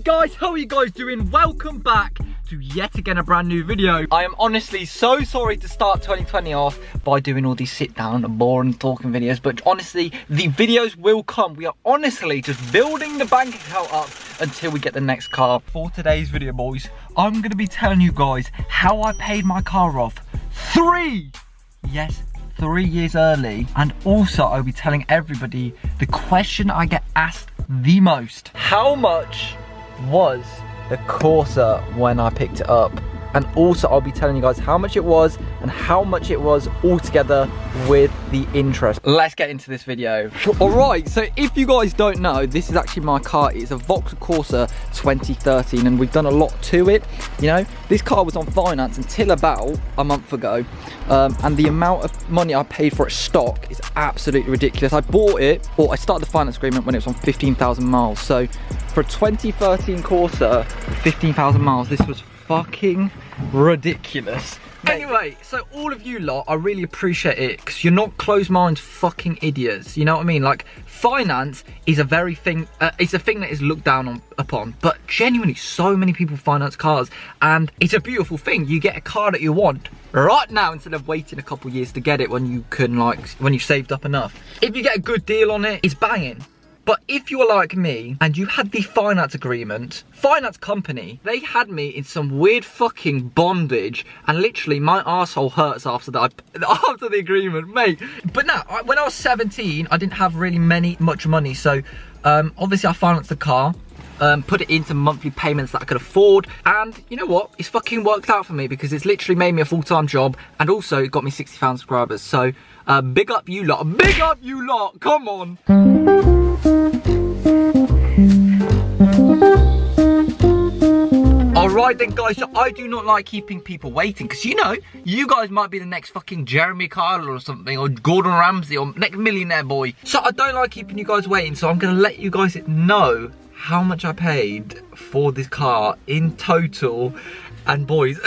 guys, how are you guys doing? Welcome back to yet again a brand new video. I am honestly so sorry to start 2020 off by doing all these sit down and boring talking videos, but honestly the videos will come. We are honestly just building the bank account up until we get the next car. For today's video, boys, I'm going to be telling you guys how I paid my car off 3 years early, and also I'll be telling everybody the question I get asked the most: how much was the CORSA when I picked it up? And also I'll be telling you guys how much it was and how much it was altogether with the interest. Let's get into this video. Alright, so if you guys don't know, this is actually my car. It's a Vauxhall Corsa 2013 and we've done a lot to it. You know, this car was on finance until about a month ago, and the amount of money I paid for it stock is absolutely ridiculous. I bought it, or I started the finance agreement when it was on 15,000 miles. So for a 2013 Corsa, 15,000 miles, this was fucking ridiculous. Anyway, so all of you lot, I really appreciate it because you're not closed-minded fucking idiots. You know what I mean? Like, finance is a very thing. It's a thing that is looked down upon, but genuinely, so many people finance cars, and it's a beautiful thing. You get a car that you want right now instead of waiting a couple years to get it when you can, like, when you've saved up enough. If you get a good deal on it, it's banging. But if you were like me and you had the finance agreement, finance company, they had me in some weird fucking bondage, and literally my arsehole hurts after that, after the agreement, mate. But now, when I was 17, I didn't have really much money, so obviously I financed the car, put it into monthly payments that I could afford, and you know what? It's fucking worked out for me because it's literally made me a full-time job, and also it got me 60,000 subscribers. So big up you lot, come on. Alright then guys, so I do not like keeping people waiting, because you know, you guys might be the next fucking Jeremy Kyle or something, or Gordon Ramsay, or next millionaire boy. So I don't like keeping you guys waiting, so I'm going to let you guys know how much I paid for this car in total. And boys,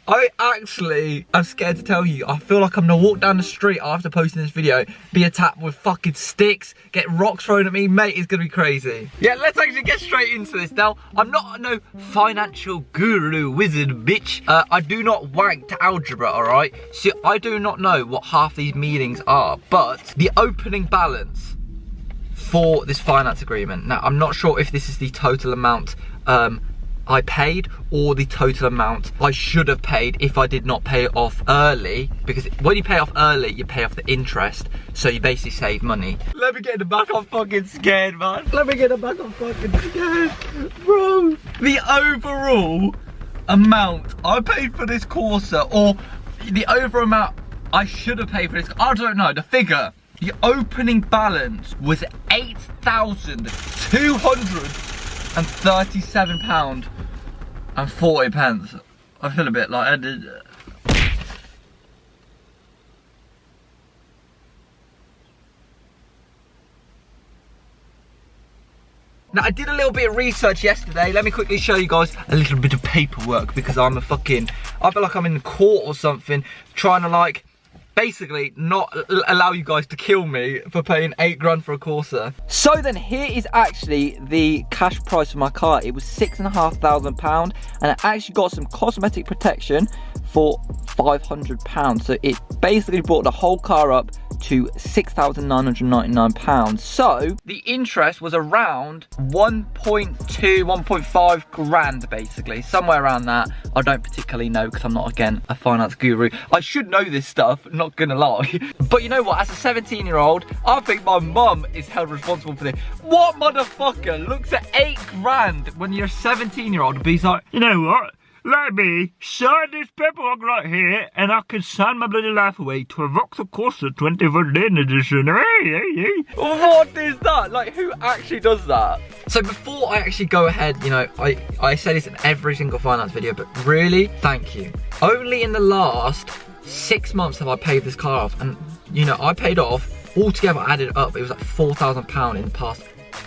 I actually am scared to tell you. I feel like I'm gonna walk down the street after posting this video, be attacked with fucking sticks, get rocks thrown at me, mate. It's gonna be crazy. Yeah, let's actually get straight into this. Now, I'm not no financial guru wizard, bitch. I do not wank to algebra, alright? See, I do not know what half these meanings are, but the opening balance for this finance agreement. Now, I'm not sure if this is the total amount I paid or the total amount I should have paid if I did not pay it off early, because when you pay off early you pay off the interest, so you basically save money. Let me get in the back, I'm fucking scared, man. Let me get in the back, I'm fucking scared, bro. The overall amount I paid for this Corsa, or the overall amount I should have paid for this, I don't know, the figure. The opening balance was £8,237.40. I feel a bit like I did. Now, I did a little bit of research yesterday. Let me quickly show you guys a little bit of paperwork, because I feel like I'm in court or something, trying to, like, basically not allow you guys to kill me for paying 8 grand for a Corsa. So then here is actually the cash price for my car. It was £6,500, and I actually got some cosmetic protection for £500. So it basically brought the whole car up to £6,999. So the interest was around 1.5 grand, basically, somewhere around that. I don't particularly know because I'm not, again, a finance guru. I should know this stuff, not gonna lie. But you know what, as a 17-year-old, I think my mum is held responsible for this. What motherfucker looks at 8 grand when you're a 17-year-old and be like, you know what? Let me sign this paperwork right here, and I can sign my bloody life away to a Vauxhall Corsa 2013 edition. Hey. What is that? Like, who actually does that? So before I actually go ahead, you know, I say this in every single finance video, but really, thank you. Only in the last 6 months have I paid this car off, and you know, I paid off, altogether added up, it was like £4,000 in the past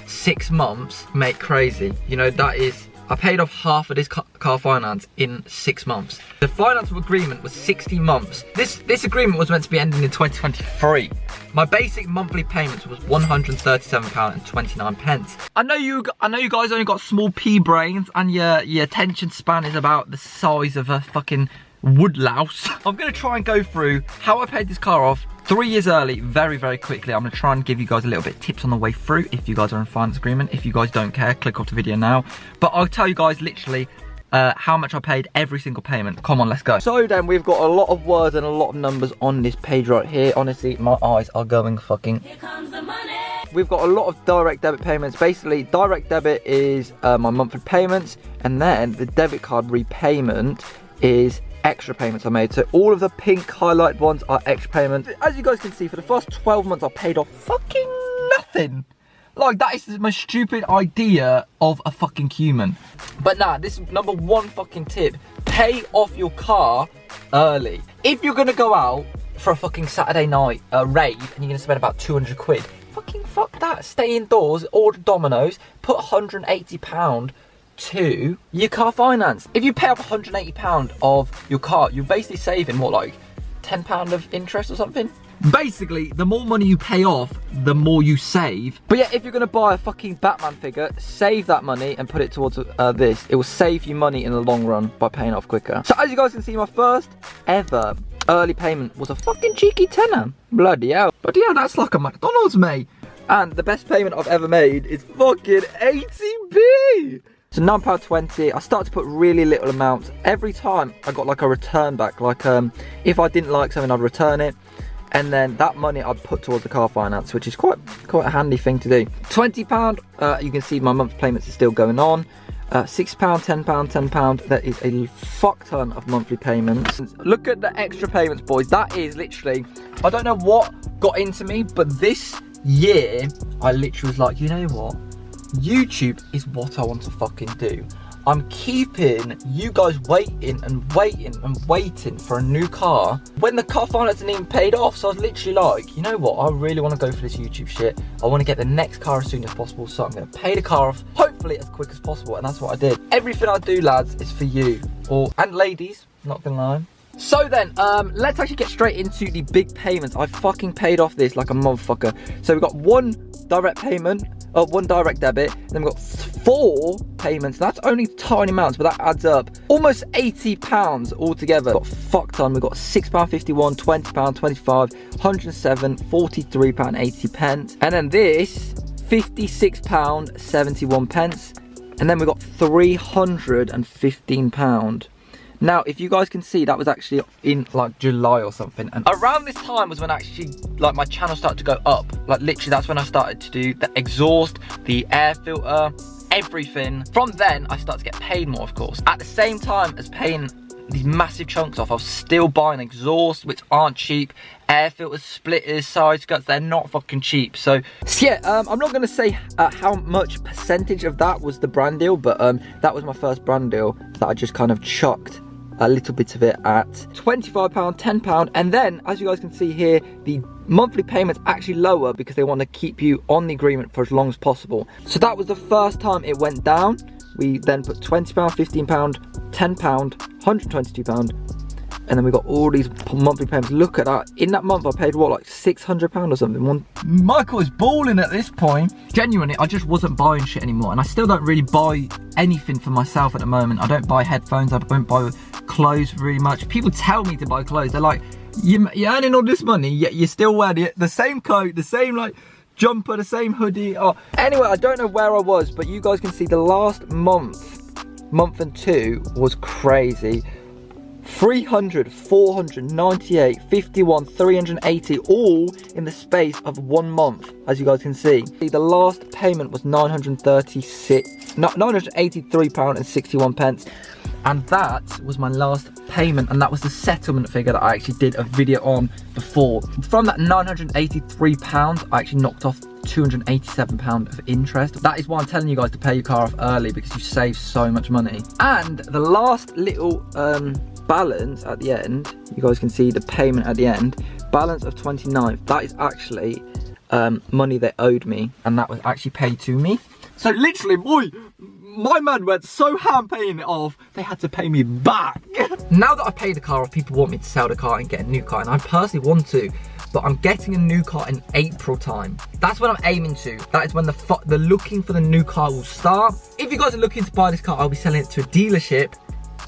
6 months. Mate, crazy. You know, that is I paid off half of this car finance in 6 months. The finance agreement was 60 months. This agreement was meant to be ending in 2023. My basic monthly payments was £137.29. I know you guys only got small pea brains and your attention span is about the size of a fucking woodlouse. I'm gonna try and go through how I paid this car off 3 years early, very, very quickly. I'm gonna try and give you guys a little bit of tips on the way through if you guys are in finance agreement. If you guys don't care, click off the video now. But I'll tell you guys literally how much I paid every single payment. Come on, let's go. So then we've got a lot of words and a lot of numbers on this page right here. Honestly, my eyes are going fucking. Here comes the money. We've got a lot of direct debit payments. Basically, direct debit is my monthly payments, and then the debit card repayment is extra payments I made. So all of the pink highlighted ones are extra payments. As you guys can see, for the first 12 months I paid off fucking nothing. Like, that is the most stupid idea of a fucking human. But nah, this is number one fucking tip. Pay off your car early. If you're gonna go out for a fucking Saturday night rave and you're gonna spend about 200 quid, fucking fuck that. Stay indoors, order Domino's, put £180 to your car finance. If you pay off £180 of your car, you're basically saving what, like £10 of interest or something? Basically, the more money you pay off, the more you save. But yeah, if you're gonna buy a fucking Batman figure, save that money and put it towards this. It will save you money in the long run by paying off quicker. So as you guys can see, my first ever early payment was a fucking cheeky tenner. Bloody hell. But yeah, that's like a McDonald's, mate. And the best payment I've ever made is fucking 80p. So £9.20, I started to put really little amounts. Every time I got like a return back, like if I didn't like something, I'd return it. And then that money I'd put towards the car finance, which is quite a handy thing to do. £20, you can see my monthly payments are still going on. £6, £10, £10, that is a fuck ton of monthly payments. Look at the extra payments, boys. That is literally, I don't know what got into me, but this year, I literally was like, you know what? YouTube is what I want to fucking do. I'm keeping you guys waiting and waiting and waiting for a new car when the car finance isn't even paid off. So I was literally like, you know what, I really want to go for this YouTube shit. I want to get the next car as soon as possible, so I'm going to pay the car off hopefully as quick as possible, and that's what I did. Everything I do, lads, is for you, and ladies, not gonna lie. So then, let's actually get straight into the big payments. I fucking paid off this like a motherfucker. So we've got one direct payment, one direct debit, and then we've got 4 payments. That's only tiny amounts, but that adds up. Almost £80 altogether. Got fuck ton. We've got £6.51, £20, £25, £107, £43.80. And then this, £56.71. And then we've got £315. Now, if you guys can see, that was actually in like July or something. And around this time was when actually like my channel started to go up. Like literally, that's when I started to do the exhaust, the air filter, everything. From then, I started to get paid more, of course. At the same time as paying these massive chunks off, I was still buying exhaust, which aren't cheap. Air filters, splitters, side skirts, they're not fucking cheap. So yeah, I'm not gonna say how much percentage of that was the brand deal, but that was my first brand deal that I just kind of chucked a little bit of it at £25, £10, and then as you guys can see here, the monthly payments actually lower because they want to keep you on the agreement for as long as possible. So that was the first time it went down. We then put £20, £15, £10, £122, and then we got all these monthly payments. Look at that. In that month I paid what, like £600 or something. Michael is balling at this point. Genuinely, I just wasn't buying shit anymore, and I still don't really buy anything for myself at the moment. I don't buy headphones, I don't buy clothes really much. People tell me to buy clothes. They're like, you're earning all this money, yet you're still wearing the same coat, the same like jumper, the same hoodie. Oh, anyway, I don't know where I was, but you guys can see the last month and 2 was crazy. 300, 498, 51, 380, all in the space of 1 month, as you guys can see. The last payment was £983.61, and that was my last payment, and that was the settlement figure that I actually did a video on before. From that £983, I actually knocked off £287 of interest. That is why I'm telling you guys to pay your car off early, because you save so much money. And the last little balance at the end, you guys can see the payment at the end, balance of 29, that is actually money they owed me, and that was actually paid to me. So literally, boy, my man went so ham paying it off, they had to pay me back. Now that I've paid the car off, people want me to sell the car and get a new car, and I personally want to, but I'm getting a new car in April time. That's what I'm aiming to. That is when the looking for the new car will start. If you guys are looking to buy this car, I'll be selling it to a dealership.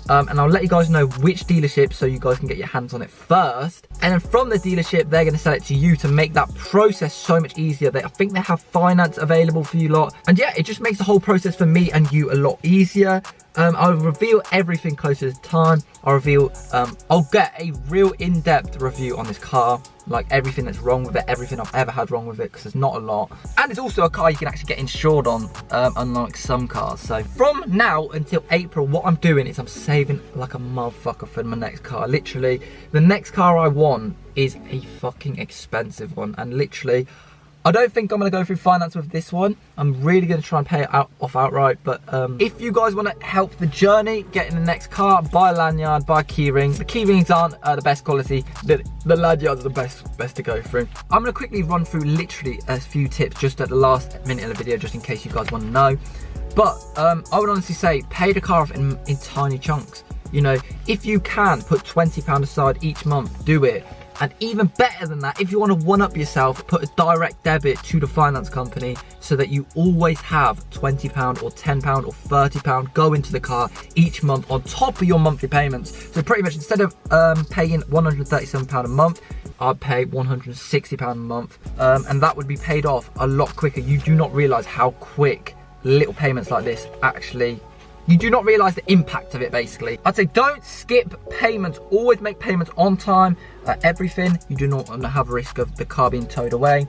And I'll let you guys know which dealership so you guys can get your hands on it first. And then from the dealership, they're going to sell it to you to make that process so much easier. I think they have finance available for you lot. And yeah, it just makes the whole process for me and you a lot easier. I'll reveal everything closer to the time. I'll get a real in-depth review on this car, like everything that's wrong with it, everything I've ever had wrong with it, because there's not a lot. And it's also a car you can actually get insured on, unlike some cars. So from now until April, what I'm doing is I'm saving like a motherfucker for my next car. Literally, the next car I want is a fucking expensive one, and literally, I don't think I'm going to go through finance with this one. I'm really going to try and pay it off outright. But if you guys want to help the journey, getting the next car, buy a lanyard, buy a keyring. The keyrings aren't the best quality. The lanyards are the best to go through. I'm going to quickly run through literally a few tips just at the last minute of the video, just in case you guys want to know. But I would honestly say pay the car off in tiny chunks. You know, if you can put £20 aside each month, do it. And even better than that, if you want to one-up yourself, put a direct debit to the finance company so that you always have £20 or £10 or £30 go into the car each month on top of your monthly payments. So pretty much instead of paying £137 a month, I'd pay £160 a month, and that would be paid off a lot quicker. You do not realise how quick little payments like this actually, you do not realise the impact of it, basically. I'd say don't skip payments, always make payments on time, everything. You do not want to have a risk of the car being towed away.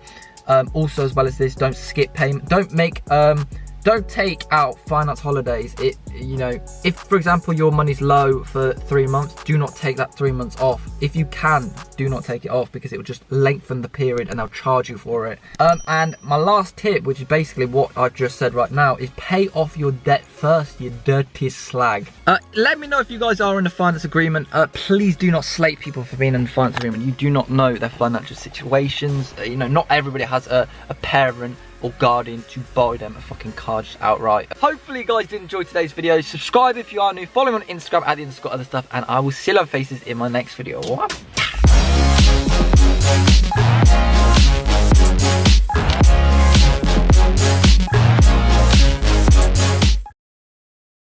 Also, as well as this, don't skip payment, don't take out finance holidays. You know, if for example your money's low for 3 months, do not take that 3 months off. If you can, do not take it off, because it will just lengthen the period and they'll charge you for it. And my last tip, which is basically what I've just said right now, is pay off your debt first, you dirty slag. Let me know if you guys are in a finance agreement. Please do not slate people for being in a finance agreement. You do not know their financial situations. You know, not everybody has a parent or guardian to buy them a fucking car just outright. Hopefully you guys did enjoy today's video. Subscribe if you are new, follow me on Instagram at @OtherStuff, and I will see your faces in my next video. What?